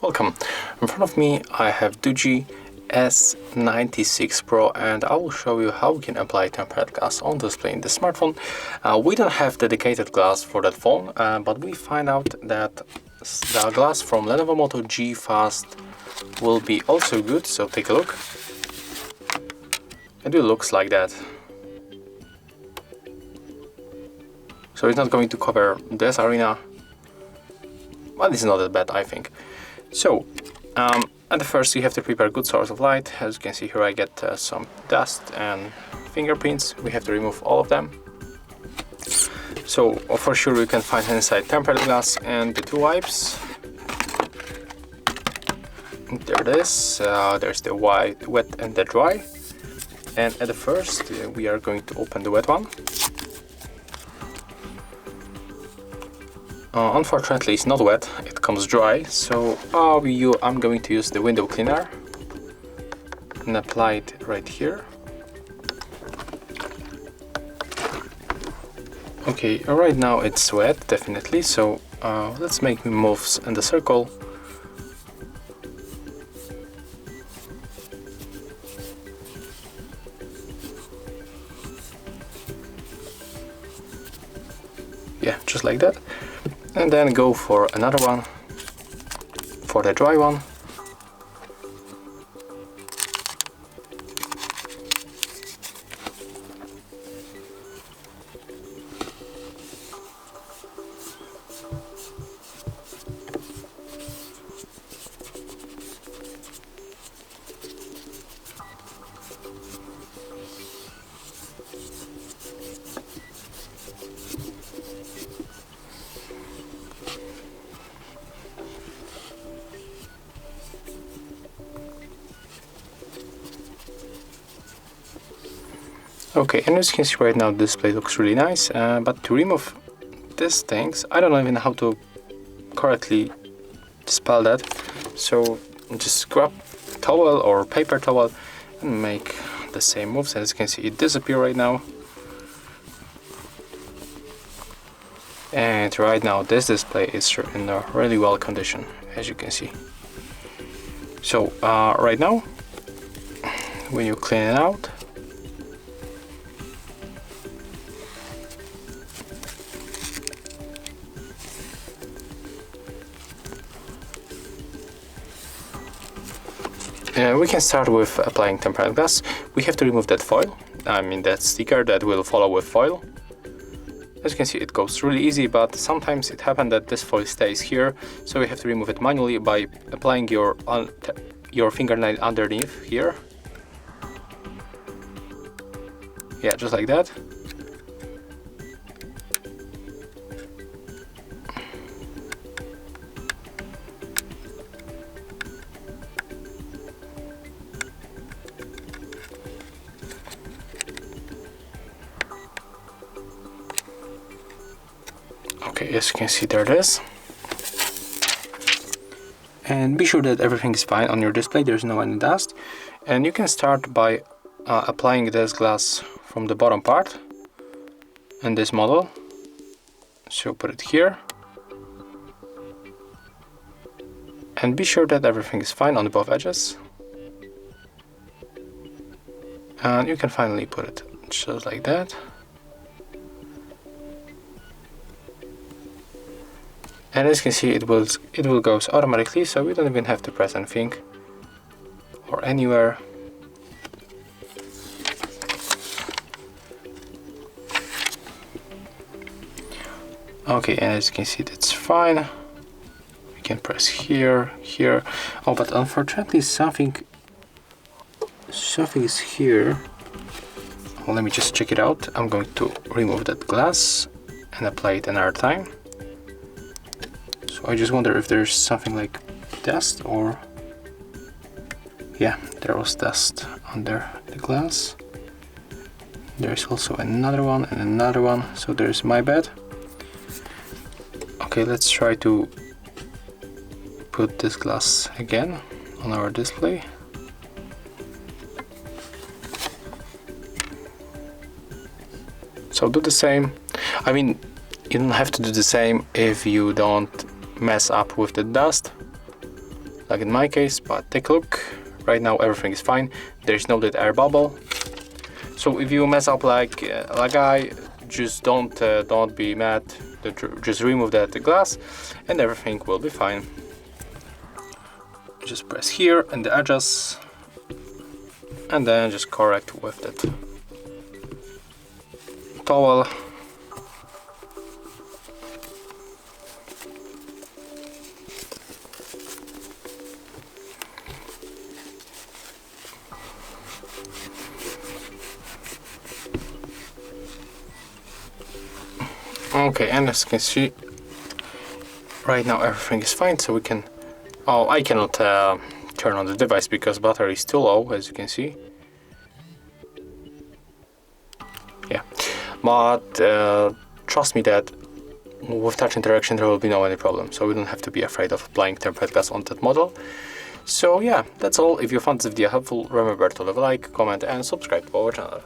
Welcome. In front of me I have DOOGEE S96 Pro, and I will show you how we can apply tempered glass on display in the smartphone. We don't have dedicated glass for that phone, but we find out that the glass from Lenovo Moto G Fast will be also good, so take a look. And it looks like that. So it's not going to cover this arena, but it's not that bad, I think. So, at the first you have to prepare a good source of light. As you can see here, I get some dust and fingerprints. We have to remove all of them. So for sure you can find inside tempered glass and the two wipes. There it is. There's the wet and the dry. And at the first we are going to open the wet one. Unfortunately it's not wet, it comes dry, so I'm going to use the window cleaner and apply it right here. Okay, right now it's wet, definitely, so let's make moves in the circle. Yeah, just like that. And then go for another one, for the dry one. Okay, and as you can see right now, the display looks really nice, but to remove these things, I don't know even how to correctly spell that, so just grab towel or paper towel and make the same moves. As you can see, it disappears right now. And right now this display is in a really well condition, as you can see. So right now, when you clean it out, we can start with applying tempered glass. We have to remove that foil, that sticker that will follow with foil. As you can see, it goes really easy, but sometimes it happens that this foil stays here, so we have to remove it manually by applying your fingernail underneath here. Yeah, just like that. Okay, as you can see, there it is. And be sure that everything is fine on your display, there's no any dust. And you can start by applying this glass from the bottom part in this model. So put it here. And be sure that everything is fine on the both edges. And you can finally put it just like that. And as you can see, it will go automatically, so we don't even have to press anything or anywhere. Okay, and as you can see, that's fine. We can press here, here. Oh, but unfortunately something is here. Well, let me just check it out. I'm going to remove that glass and apply it another time. So I just wonder if there's something like dust, or yeah, there was dust under the glass. There's also another one and another one, so there's my bad. Okay, let's try to put this glass again on our display. So do the same. I mean, you don't have to do the same if you don't mess up with the dust, like in my case, but take a look. Right now everything is fine. There's no dead air bubble. So if you mess up like I, just don't be mad. Just remove that glass and everything will be fine. Just press here and the edges, and then just correct with that towel. Okay, and as you can see, right now everything is fine, so we can... Oh, I cannot turn on the device because battery is too low, as you can see. Yeah, but trust me that with touch interaction there will be no any problem, so we don't have to be afraid of applying tempered glass on that model. So yeah, that's all. If you found this video helpful, remember to leave a like, comment and subscribe to our channel.